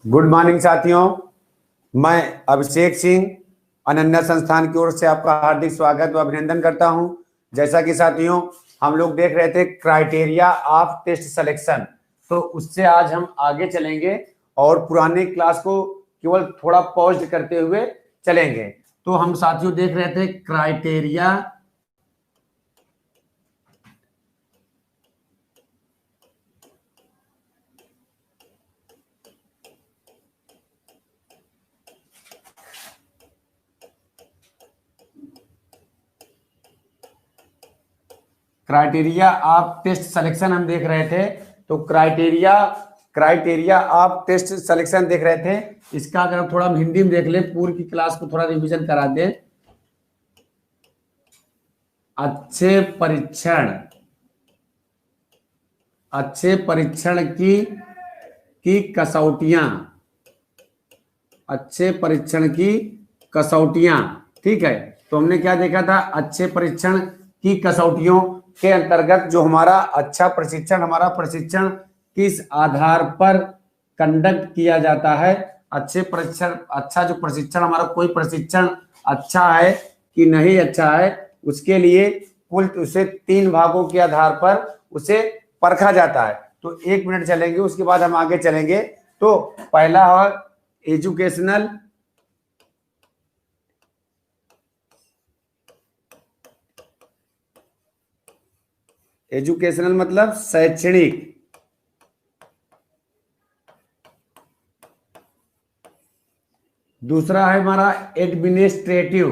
Good morning साथियों, मैं अभिषेक सिंह अनन्या संस्थान की ओर से आपका हार्दिक स्वागत व अभिनंदन करता हूं। जैसा कि साथियों हम लोग देख रहे थे क्राइटेरिया ऑफ टेस्ट सिलेक्शन, तो उससे आज हम आगे चलेंगे और पुराने क्लास को केवल थोड़ा पॉज करते हुए चलेंगे। तो हम साथियों देख रहे थे क्राइटेरिया ऑफ टेस्ट सिलेक्शन हम देख रहे थे। तो क्राइटेरिया ऑफ टेस्ट सिलेक्शन देख रहे थे। इसका अगर हम थोड़ा हिंदी में देख ले, पूरी की क्लास को थोड़ा रिवीजन करा दे। अच्छे परीक्षण की कसौटियां, अच्छे परीक्षण की कसौटियां। ठीक है, तो हमने क्या देखा था? अच्छे परीक्षण की कसौटियों के अंतर्गत जो हमारा प्रशिक्षण किस आधार पर कंडक्ट किया जाता है। अच्छा जो प्रशिक्षण हमारा, कोई प्रशिक्षण अच्छा है कि नहीं अच्छा है, उसके लिए कुल उसे 3 भागों के आधार पर उसे परखा जाता है। तो 1 मिनट चलेंगे, उसके बाद हम आगे चलेंगे। तो पहला है एजुकेशनल, मतलब शैक्षणिक। दूसरा है हमारा एडमिनिस्ट्रेटिव,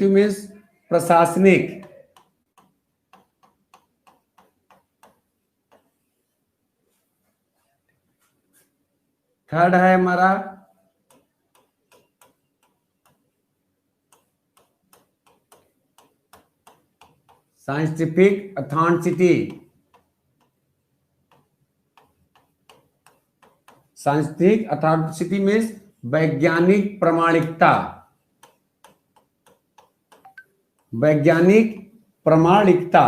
मीन्स प्रशासनिक। थर्ड है हमारा scientific authority. Scientific authority means वैज्ञानिक प्रमाणिकता।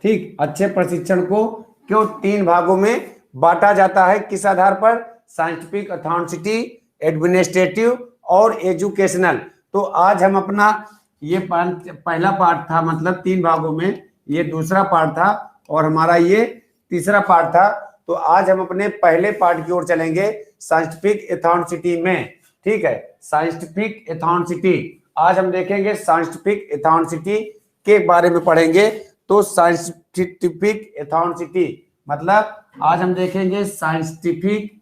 ठीक, अच्छे प्रशिक्षण को क्यों 3 भागों में बांटा जाता है? किस आधार पर? साइंटिफिक अथॉरिटी, एडमिनिस्ट्रेटिव और एजुकेशनल। तो आज हम अपना ये पहला पार्ट था, मतलब 3 भागों में, ये दूसरा पार्ट था और हमारा ये तीसरा पार्ट था। तो आज हम अपने पहले पार्ट की ओर चलेंगे, साइंटिफिक अथॉरिटी में। ठीक है, साइंटिफिक अथॉरिटी आज हम देखेंगे, साइंटिफिक अथॉरिटी के बारे में पढ़ेंगे। तो साइंटिफिक अथॉरिटी मतलब आज हम देखेंगे साइंटिफिक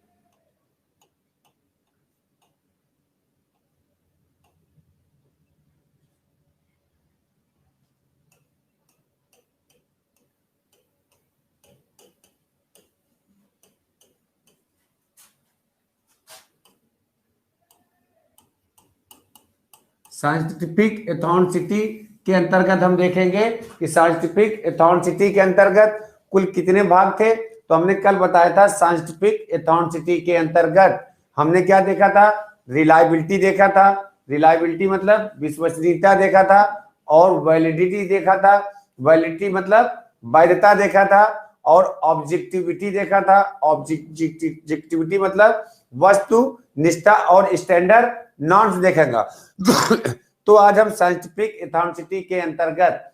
अथॉरिटी के अंतर्गत हम देखेंगे कि साइंटिफिक अथॉरिटी के अंतर्गत कुल कितने भाग थे। तो हमने कल बताया था साइंटिफिक अथॉरिटी के अंतर्गत हमने क्या देखा था? रिलायबिलिटी देखा था। रिलायबिलिटी मतलब विश्वसनीयता देखा था, और वैलिडिटी देखा था। वैलिडिटी मतलब वैधता देखा था, और ऑब्जेक्टिविटी देखा था। ऑब्जेक्टिविटी मतलब वस्तु निष्ठा और स्टैंडर्ड नॉर्म्स देखेगा। तो आज हम साइंटिफिक अथॉरिटी के अंतर्गत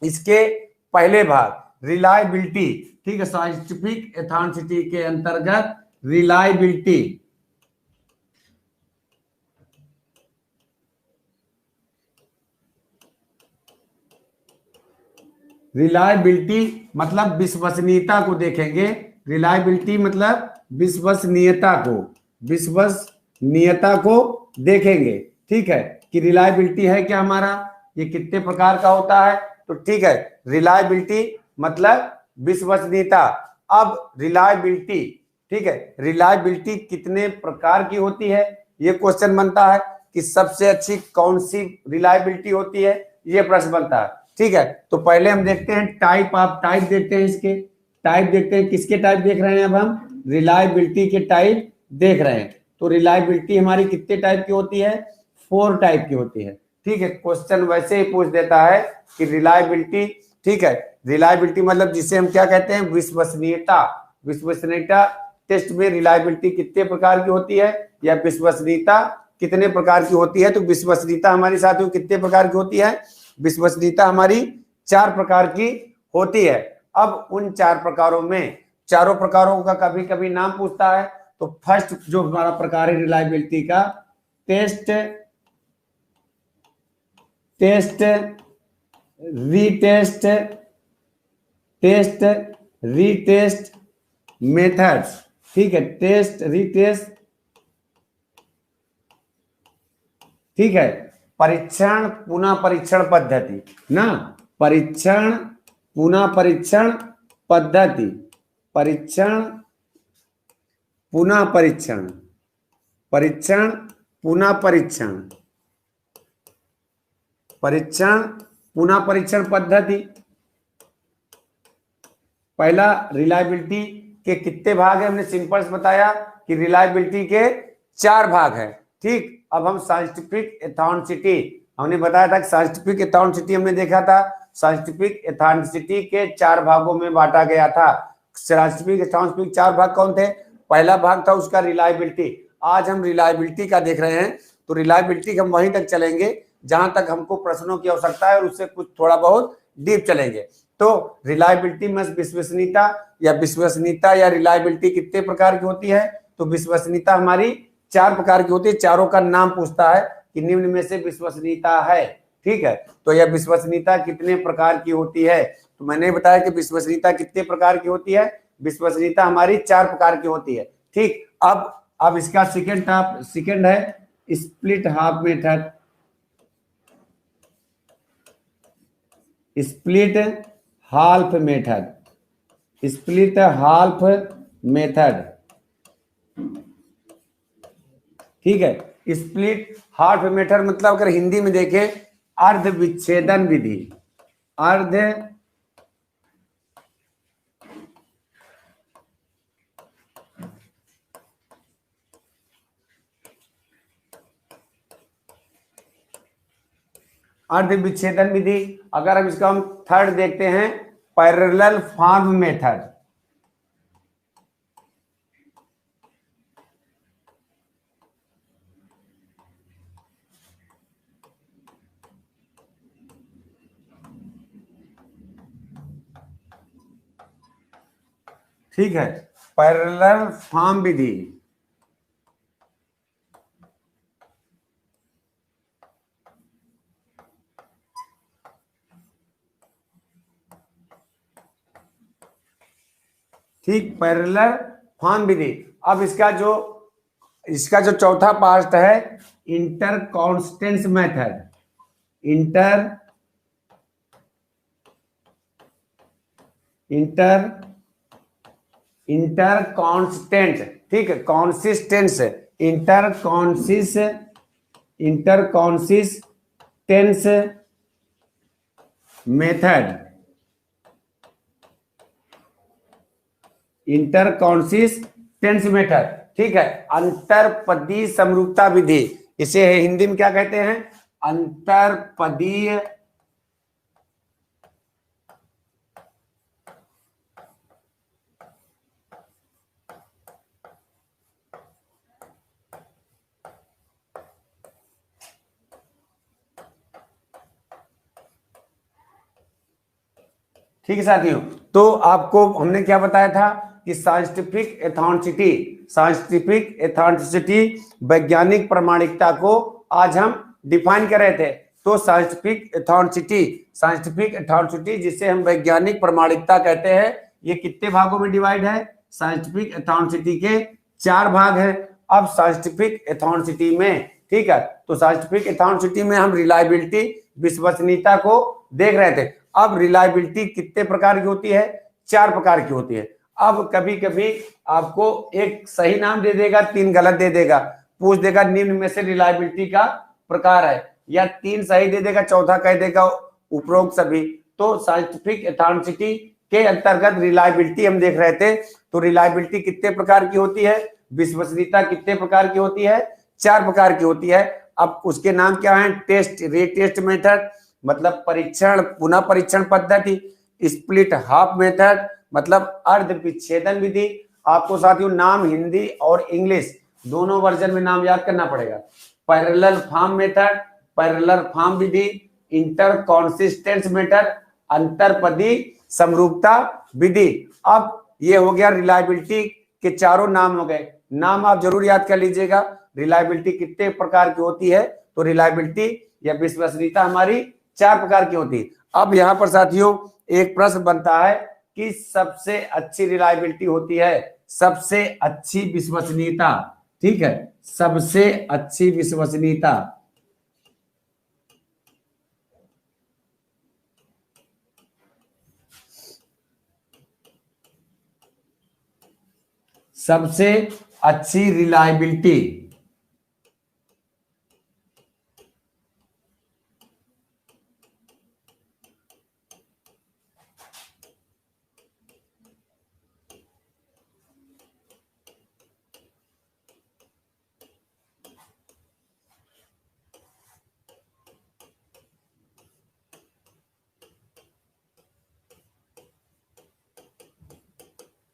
इसके पहले भाग रिलायबिलिटी, ठीक है, साइंटिफिक अथॉरिटी के अंतर्गत रिलायबिलिटी, मतलब विश्वसनीयता को देखेंगे। रिलायबिलिटी मतलब विश्वसनीयता को देखेंगे। ठीक है, कि रिलायबिलिटी है क्या हमारा, ये कितने प्रकार का होता है। तो ठीक है, रिलायबिलिटी मतलब विश्वसनीयता। अब रिलायबिलिटी, ठीक है, रिलायबिलिटी कितने प्रकार की होती है, ये क्वेश्चन बनता है कि सबसे अच्छी कौन सी रिलायबिलिटी होती है, ये प्रश्न बनता है। ठीक है, तो पहले हम देखते हैं टाइप देखते हैं, इसके टाइप देखते हैं। किसके टाइप देख रहे हैं? अब हम रिलायबिलिटी के टाइप देख रहे हैं। तो रिलायबिलिटी हमारी कितने टाइप की होती है? 4 टाइप की होती है। ठीक है, क्वेश्चन वैसे ही पूछ देता है कि रिलायबिलिटी, ठीक है, रिलायबिलिटी मतलब जिसे हम क्या कहते हैं? विश्वसनीयता। विश्वसनीयता टेस्ट में रिलायबिलिटी कितने प्रकार की होती है, या विश्वसनीयता कितने प्रकार की होती है? तो विश्वसनीयता हमारी साथियों कितने प्रकार की होती है? विश्वसनीयता हमारी 4 प्रकार की होती है। अब उन 4 प्रकारों में, चारों प्रकारों का कभी कभी नाम पूछता है। तो फर्स्ट जो हमारा प्रकार है रिलायबिलिटी का, test, test, retest, test, retest methods. ठीक है, टेस्ट, रीटेस्ट, ठीक है, परीक्षण पुनः परीक्षण पद्धति ना, परीक्षण पुनः परीक्षण पद्धति, परीक्षण पुनः परीक्षण, परीक्षण पुनः परीक्षण, परीक्षण पुनः परीक्षण पद्धति। पहला रिलायबिलिटी के कितने भाग है? हमने सिंपल बताया कि रिलायबिलिटी के 4 भाग है। ठीक, अब हम साइंटिफिक एथेंटिसिटी, हमने बताया था कि साइंटिफिक एथेंटिसिटी हमने देखा था, साइंटिफिक एथेंटिसिटी के 4 भागों में बांटा गया था। साइंटिफिक एथेंटिसिटी 4 भाग कौन थे? पहला भाग था उसका रिलायबिलिटी। आज हम रिलायबिलिटी का देख रहे हैं, तो रिलायबिलिटी हम वहीं तक चलेंगे जहां तक हमको प्रश्नों की आवश्यकता है, और उससे कुछ थोड़ा बहुत डीप चलेंगे। तो रिलायबिलिटी में विश्वसनीयता या रिलायबिलिटी कितने प्रकार की होती है? तो विश्वसनीयता हमारी 4 प्रकार की होती है। चारों का नाम पूछता है कि निम्न में से विश्वसनीयता है। ठीक है, तो यह विश्वसनीयता कितने प्रकार की होती है? तो मैंने बताया कि विश्वसनीयता कितने प्रकार की होती है? विश्वसनीयता हमारी 4 प्रकार की होती है। ठीक, अब इसका सेकंड है split half method. Split half method, split half method. ठीक है, स्प्लिट हाल्फ मेथड मतलब अगर हिंदी में देखें, अर्ध विच्छेदन विधि, अर्ध अर्ध विच्छेदन विधि। अगर हम इसका थर्ड देखते हैं, पैरेलल फॉर्म मेथड। ठीक है, पैरेलल फॉर्म विधि। ठीक, पैरेलल फॉर्म विधि। अब इसका जो चौथा पार्ट है inter Constance method, inter constant. ठीक है, consistence, inter consistency method, inter consistency method. ठीक है, अंतरपदीय समरूपता विधि, इसे हिंदी में क्या कहते हैं? अंतरपदीय ठीक है साथियों, तो आपको हमने क्या बताया था कि साइंटिफिक एथेंटिसिटी वैज्ञानिक प्रमाणिकता को आज हम डिफाइन कर रहे थे। तो साइंटिफिक एथेंटिसिटी जिसे हम वैज्ञानिक प्रमाणिकता कहते हैं, ये कितने भागों में डिवाइड है? साइंटिफिक एथेंटिसिटी के 4 भाग हैं। अब साइंटिफिक एथेंटिसिटी में, ठीक है, तो साइंटिफिक एथेंटिसिटी में हम रिलायबिलिटी, विश्वसनीयता को देख रहे थे। अब रिलायबिलिटी कितने प्रकार की होती है? 4 प्रकार की होती है। अब कभी कभी आपको एक सही नाम दे देगा, 3 गलत दे देगा, पूछ देगा निम्न में से रिलायबिलिटी का प्रकार है, या 3 सही दे देगा, चौथा कह देगा उपरोक्त सभी। तो साइंटिफिक एथेंटिसिटी के अंतर्गत रिलायबिलिटी हम देख रहे थे। तो रिलायबिलिटी कितने प्रकार की होती है? विश्वसनीयता कितने प्रकार की होती है? 4 प्रकार की होती है। अब उसके नाम क्या है? टेस्ट, रीटेस्ट मेथड मतलब परीक्षण, पुनः परीक्षण पद्धति, स्प्लिट हाफ मेथड मतलब अर्ध विच्छेदन विधि। आपको साथियों नाम हिंदी और इंग्लिश दोनों वर्जन में नाम याद करना पड़ेगा। Parallel form method, parallel form विधि, इंटर कॉन्सिस्टेंस मेथड, अंतरपदी समरूपता विधि। अब ये हो गया रिलायबिलिटी के चारों नाम हो गए। नाम आप जरूर याद कर लीजिएगा। रिलायबिलिटी कितने प्रकार की होती है? तो रिलायबिलिटी या विश्वसनीयता हमारी 4 प्रकार की होती है। अब यहाँ पर साथियों एक प्रश्न बनता है कि सबसे अच्छी रिलायबिलिटी होती है, सबसे अच्छी विश्वसनीयता, ठीक है, सबसे अच्छी विश्वसनीयता। सबसे अच्छी रिलायबिलिटी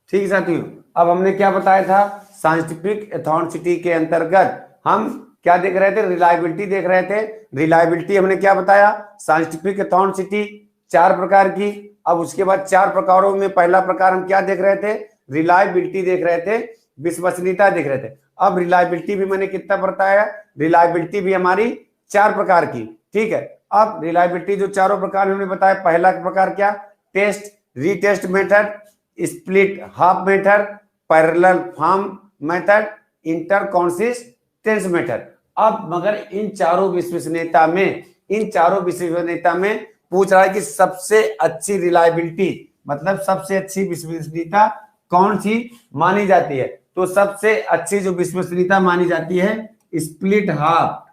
ठीक है साथियों। अब हमने क्या बताया था? साइंटिफिक एथेंटिसिटी के अंतर्गत हम क्या देख रहे थे? रिलायबिलिटी देख रहे थे। रिलायबिलिटी हमने क्या बताया? साइंटिफिक एथेंटिसिटी 4 प्रकार की। अब उसके बाद 4 प्रकारों में पहला प्रकार हम क्या देख रहे थे? रिलायबिलिटी देख रहे थे, विश्वसनीयता देख रहे थे। अब रिलायबिलिटी भी मैंने कितना बताया? रिलायबिलिटी भी हमारी 4 प्रकार की, ठीक है। अब रिलायबिलिटी जो चारों प्रकार हमने बताया, पहला प्रकार क्या? Test, retest method, split half method, parallel form method, inter consistency method. अब मगर इन चारों विश्वसनीयता में, इन चारों विश्वसनीयता में पूछ रहा है कि सबसे अच्छी रिलायबिलिटी मतलब सबसे अच्छी विश्वसनीयता कौन सी मानी जाती है? तो सबसे अच्छी जो विश्वसनीयता मानी जाती है split half,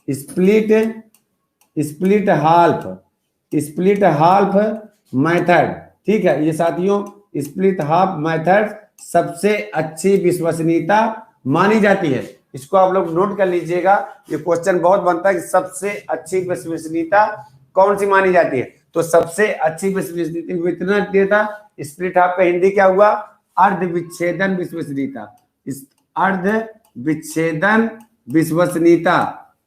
split split half, split half method, ठीक है। ये साथियों स्प्लिट हाफ मेथड सबसे अच्छी विश्वसनीयता मानी जाती है। इसको आप लोग नोट कर लीजिएगा, ये क्वेश्चन बहुत बनता है कि सबसे अच्छी विश्वसनीयता कौन सी मानी जाती है। तो सबसे अच्छी विश्वसनीयता देता स्प्लिट हाफ का हिंदी क्या हुआ? अर्ध विच्छेदन विश्वसनीयता, अर्ध विच्छेदन विश्वसनीयता,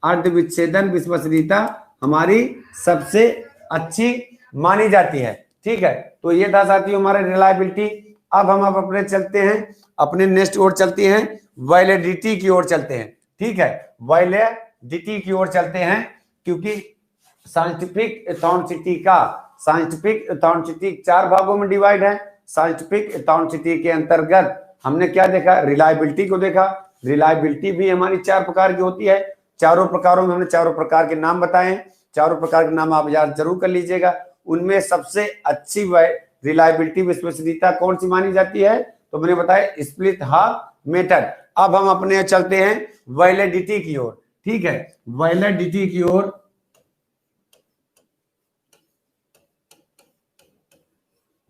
अर्ध विच्छेदन विश्वसनीयता हमारी सबसे अच्छी मानी जाती है, ठीक है। तो ये था साथियों हमारा रिलायबिलिटी। अब हम अपने चलते हैं, अपने नेक्स्ट ओर चलते हैं, वैलिडिटी की ओर चलते हैं, ठीक है। वैलिडिटी की ओर चलते हैं क्योंकि साइंटिफिक एथेंटिसिटी का, साइंटिफिक एथेंटिसिटी 4 भागों में डिवाइड है। साइंटिफिक एथेंटिसिटी के अंतर्गत हमने क्या देखा? रिलायबिलिटी को देखा। रिलायबिलिटी भी हमारी 4 प्रकार की होती है। चारों प्रकारों में हमने चारों प्रकार के नाम बताए। चारों प्रकार के नाम आप याद जरूर कर लीजिएगा। उनमें सबसे अच्छी रिलायबिलिटी विश्वसनीयता कौन सी मानी जाती है? तो मैंने बताया स्प्लिट हाफ मेथड। अब हम अपने चलते हैं वैलिडिटी की ओर, ठीक है। वैलिडिटी की ओर,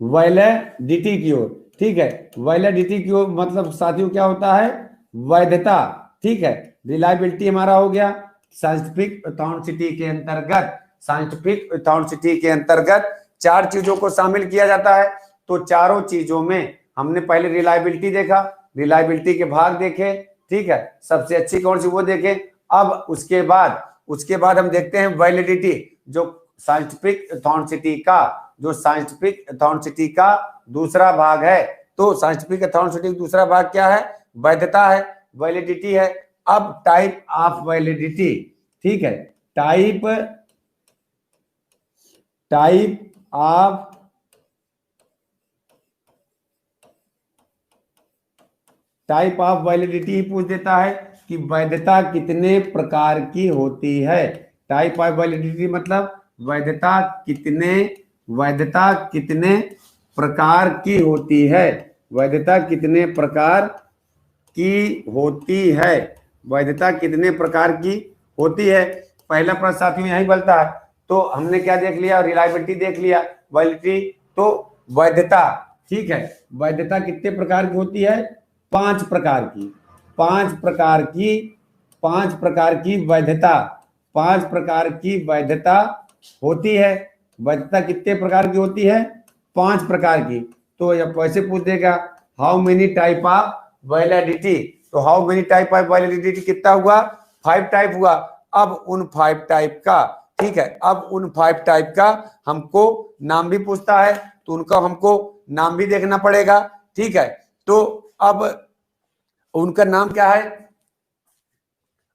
वैलिडिटी की ओर, ठीक है। वैलिडिटी की ओर मतलब साथियों क्या होता है? वैधता, ठीक है। रिलायबिलिटी हमारा हो गया साइंटिफिक एथेंटिसिटी के अंतर्गत। साइंटिफिक एथेंटिसिटी के अंतर्गत 4 चीजों को शामिल किया जाता है। तो चारों चीजों में हमने पहले रिलायबिलिटी देखा, रिलायबिलिटी के भाग देखे, ठीक है। सबसे अच्छी कौन सी वो देखे। अब उसके बाद हम देखते हैं वैलिडिटी, जो साइंटिफिक एथेंटिसिटी का, जो साइंटिफिक एथेंटिसिटी का दूसरा भाग है। तो साइंटिफिक एथेंटिसिटी का दूसरा भाग क्या है? वैधता है, वैलिडिटी है। अब टाइप ऑफ वैलिडिटी, ठीक है। Type of type of validity पूछ देता है कि वैधता कितने प्रकार की होती है। टाइप ऑफ वैलिडिटी मतलब वैधता कितने प्रकार की होती है। वैधता कितने प्रकार की होती है। वैधता कितने प्रकार की होती है। पहला प्रश्न साथियों यही बनता है। तो हमने क्या देख लिया? रिलायबिलिटी देख लिया, वैलिडिटी, तो वैधता, ठीक है। वैधता कितने प्रकार की होती है? पांच प्रकार की, पांच प्रकार की, पांच प्रकार की वैधता, पांच प्रकार की वैधता होती है। वैधता कितने प्रकार की होती है? पांच प्रकार की। तो जब वैसे पूछ देगा how many type of validity, तो how many type of validity कितना हुआ? 5 टाइप हुआ। अब उन 5 टाइप का, ठीक है, अब उन 5 टाइप का हमको नाम भी पूछता है, तो उनका हमको नाम भी देखना पड़ेगा, ठीक है। तो अब उनका नाम क्या है?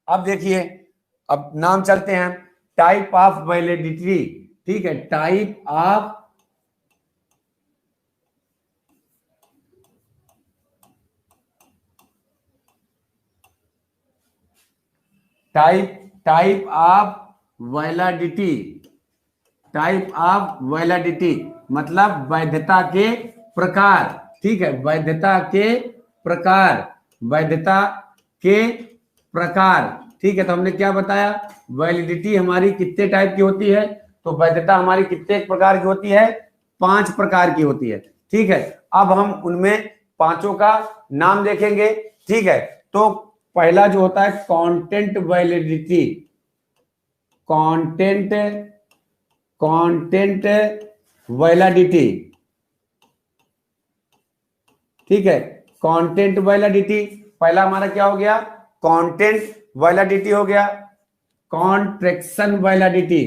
अब देखिए, अब नाम चलते हैं टाइप ऑफ वैलिडिटी, ठीक है, type of, type of validity, type of validity मतलब वैधता के प्रकार, ठीक है, वैधता के प्रकार, वैधता के प्रकार, ठीक है। तो हमने क्या बताया? वैलिडिटी हमारी कितने टाइप की होती है? तो वैधता हमारी कितने प्रकार की होती है? 5 प्रकार की होती है, ठीक है। अब हम उनमें पांचों का नाम देखेंगे, ठीक है। तो पहला जो होता है content validity, content, content validity, ठीक है। कंटेंट वैलिडिटी पहला हमारा क्या हो गया? कंटेंट वैलिडिटी हो गया। Contraction validity,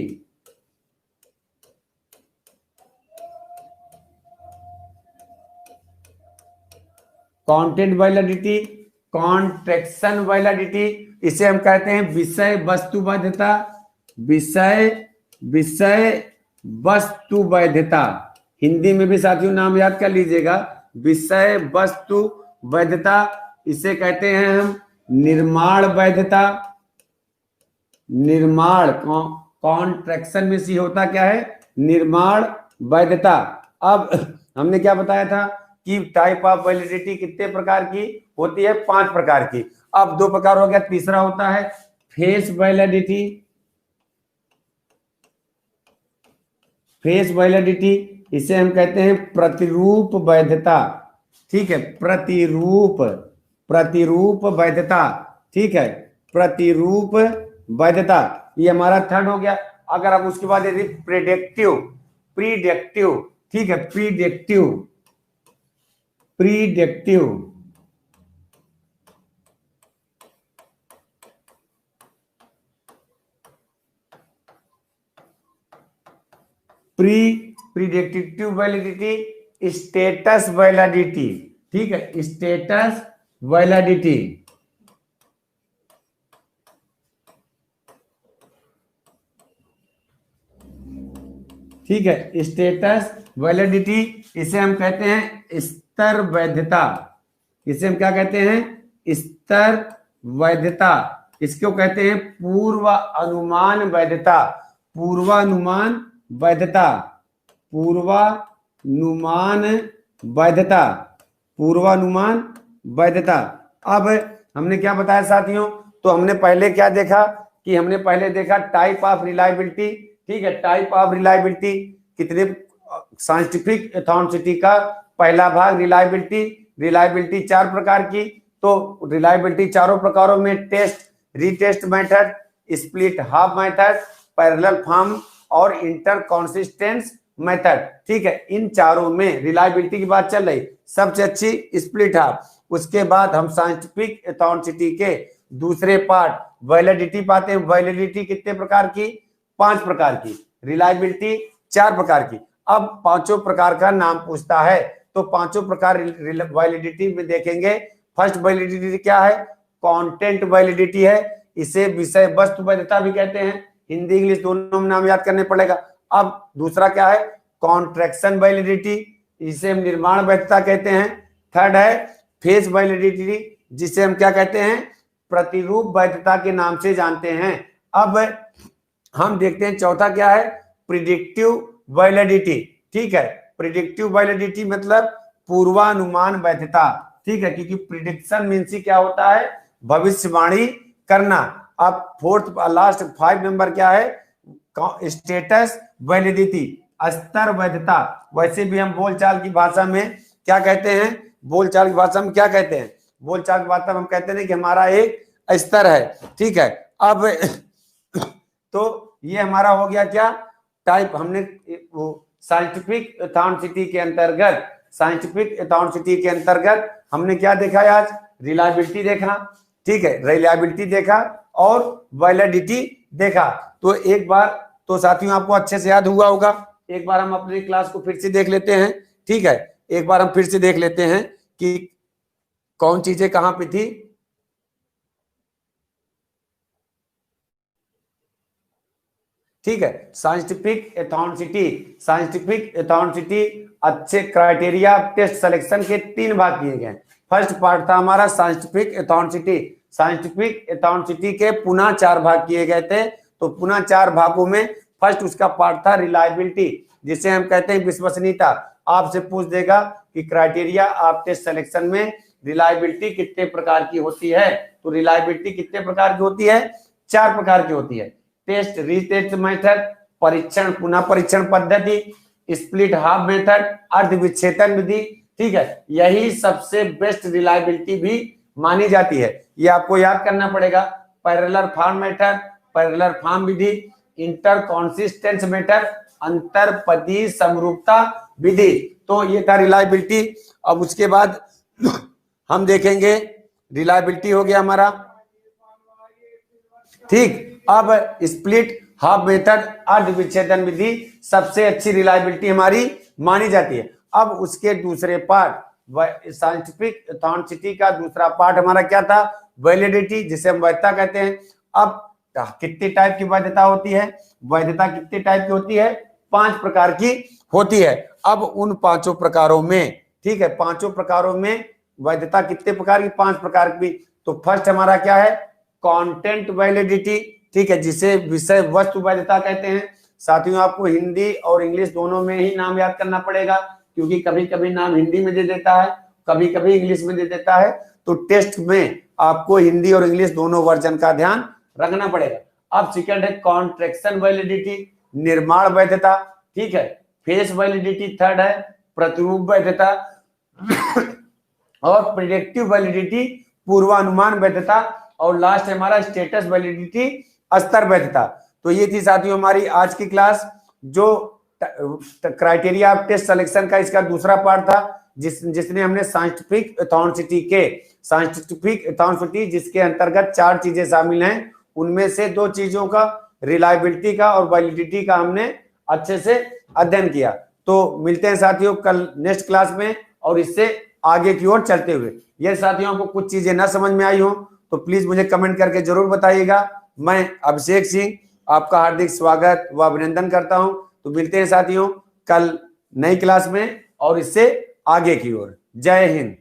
content validity, contraction validity, इसे हम कहते हैं विषय वस्तु वैधता, विषय, विषय वस्तु वैधता। हिंदी में भी साथियों नाम याद कर लीजिएगा, विषय वस्तु वैधता। इसे कहते हैं हम निर्माण वैधता, निर्माण, कॉन्ट्रैक्शन में सी होता क्या है? निर्माण वैधता। अब हमने क्या बताया था कि टाइप ऑफ वैलिडिटी कितने प्रकार की होती है? 5 प्रकार की। अब 2 प्रकार हो गया, तीसरा होता है फेस वैलिडिटी, फेस वैलिडिटी, इसे हम कहते हैं प्रतिरूप वैधता, ठीक है, प्रतिरूप, प्रतिरूप वैधता, ठीक है, प्रतिरूप वैधता। ये हमारा थर्ड हो गया। अगर अब उसके बाद यदि प्रिडिक्टिव, प्रीडिक्टिव, ठीक है, predictive, predictive, predictive validity, status validity, ठीक है, स्टेटस वैलिडिटी, ठीक है, स्टेटस वैलिडिटी, इसे हम कहते हैं स्तर वैधता, इसे हम क्या कहते हैं? स्तर वैधता। इसको कहते हैं पूर्व अनुमान वैधता, पूर्वानुमान वैधता, पूर्वानुमान वैधता, पूर्वानुमान वैधता। अब हमने क्या बताया साथियों? तो हमने पहले क्या देखा कि हमने पहले देखा टाइप ऑफ रिलायबिलिटी, ठीक है, टाइप ऑफ रिलायबिलिटी कितने, साइंटिफिक ऑथेंटिसिटी का पहला भाग रिलायबिलिटी, रिलायबिलिटी 4 प्रकार की। तो रिलायबिलिटी चारों प्रकारों में test, retest method, split half method, parallel form और इंटर कंसिस्टेंस मेथड, ठीक है। इन चारों में रिलायबिलिटी की बात चल रही, सबसे अच्छी स्प्लिट हाफ। उसके बाद हम साइंटिफिक ऑथेंटिसिटी के दूसरे पार्ट वैलिडिटी पाते हैं। वैलिडिटी कितने प्रकार की? 5 प्रकार की, रिलायबिलिटी 4 प्रकार की। अब पांचों प्रकार का नाम पूछता है, तो पांचों प्रकार वैलिडिटी में देखेंगे। फर्स्ट वैलिडिटी क्या है? कंटेंट वैलिडिटी है, इसे विषय वस्तु वैधता भी कहते हैं, हिंदी इंग्लिश दोनों में नाम याद करने पड़ेगा। अब दूसरा क्या है? कॉन्ट्रैक्शन वैलिडिटी, इसे हम निर्माण वैधता कहते हैं। थर्ड है फेस वैलिडिटी, जिसे हम क्या कहते हैं? प्रतिरूप वैधता के नाम से जानते हैं। अब हम देखते हैं चौथा क्या है? प्रिडिक्टिव वैलिडिटी, ठीक है, प्रिडिक्टिव वैलिडिटी मतलब पूर्वानुमान वैधता, ठीक है, क्योंकि प्रिडिक्शन मीन्स क्या होता है? भविष्यवाणी करना। अब फोर्थ लास्ट 5 नंबर क्या है? स्टेटस वैलिडिटी, स्तर वैधता। वैसे भी हम बोलचाल की भाषा में क्या कहते हैं? बोलचाल की भाषा में क्या कहते हैं? बोलचाल की भाषा में हम कहते हैं कि हमारा एक स्तर है, ठीक है। अब तो ये हमारा हो गया क्या टाइप, हमने वो साइंटिफिक एथेंटिसिटी के अंतर्गत, साइंटिफिक एथेंटिसिटी के अंतर्गत हमने क्या देखा आज, रिलायबिलिटी देखा, ठीक है, रिलायबिलिटी देखा और वैलिडिटी देखा। तो एक बार तो साथियों आपको अच्छे से याद हुआ होगा, एक बार हम अपनी क्लास को फिर से देख लेते हैं, ठीक है, एक बार हम फिर से देख लेते हैं कि कौन चीजें कहां पे थी। ठीक है, साइंटिफिक एथेंटिसिटी, साइंटिफिक एथेंटिसिटी अच्छे क्राइटेरिया टेस्ट सिलेक्शन के 3 भाग किए गए। फर्स्ट पार्ट था हमारा साइंटिफिक एथेंटिसिटी, साइंटिफिक एथेंटिसिटी के पुनः 4 भाग किए गए थे। तो पुनः 4 भागों में फर्स्ट उसका पार्ट था रिलायबिलिटी, जिसे हम कहते हैं विश्वसनीयता। आपसे पूछ देगा कि क्राइटेरिया आप टेस्ट सिलेक्शन में रिलायबिलिटी कितने प्रकार की होती है, तो रिलायबिलिटी कितने प्रकार की होती है, 4 प्रकार की होती है। टेस्ट रीटेस्ट मेथड, परीक्षण पुनः परीक्षण पद्धति, स्प्लिट हाफ मेथड, अर्ध विच्छेदन विधि, ठीक है। यही सबसे बेस्ट रिलायबिलिटी भी मानी जाती है, ये आपको याद करना पड़ेगा। Parallel form method, parallel form विधि, इंटर कॉन्सिस्टेंस मेथड, अंतरपदीय समरूपता विधि। तो ये था रिलायबिलिटी। अब उसके बाद हम देखेंगे रिलायबिलिटी हो गया हमारा, ठीक। अब स्प्लिट हाफ मेथड, अर्ध विच्छेदन विधि सबसे अच्छी रिलायबिलिटी हमारी मानी जाती है। अब उसके दूसरे पार्ट साइंटिफिक एथेंटिसिटी का दूसरा पार्ट हमारा क्या था, वैलिडिटी, जिसे हम वैधता कहते हैं। अब कितने टाइप की वैधता होती है, वैधता कितने टाइप की होती है, 5 प्रकार की होती है। अब उन 5 प्रकारों में, ठीक है, 5 प्रकारों में वैधता कितने प्रकार की, 5 प्रकार की। तो फर्स्ट हमारा क्या है, कंटेंट वैलिडिटी, ठीक है, जिसे विषय वस्तु वैधता कहते हैं। साथियों आपको हिंदी और इंग्लिश दोनों में ही नाम याद करना पड़ेगा, क्योंकि कभी कभी नाम हिंदी में दे देता है, कभी कभी इंग्लिश में दे देता है। तो टेस्ट में आपको हिंदी और इंग्लिश दोनों वर्जन का ध्यान रखना पड़ेगा। अब सेकंड है कॉन्ट्रैक्शन वैलिडिटी, निर्माण वैधता, ठीक है। फेस वैलिडिटी थर्ड है, प्रतिरूप वैधता और प्रेडिक्टिव वैलिडिटी, पूर्वानुमान वैधता, और लास्ट है हमारा स्टेटस वैलिडिटी, स्तर वैधता। तो ये थी साथियों हमारी आज की क्लास, जो क्राइटेरिया ऑफ टेस्ट सिलेक्शन का इसका दूसरा पार्ट था, जिसने हमने साइंटिफिक एथेंटिसिटी के, साइंटिफिक एथेंटिसिटी जिसके अंतर्गत 4 चीजें शामिल हैं, उनमें से 2 चीजों का, रिलायबिलिटी का और वैलिडिटी का, हमने अच्छे से अध्ययन किया। तो मिलते हैं साथियों कल नेक्स्ट क्लास में, और इससे आगे की ओर चलते हुए। ये साथियों को कुछ चीजें ना समझ में आई हो तो प्लीज मुझे कमेंट करके जरूर बताइएगा। मैं अभिषेक सिंह आपका हार्दिक स्वागत व अभिनंदन करता हूं। तो मिलते हैं साथियों कल नई क्लास में और इससे आगे की ओर। जय हिंद।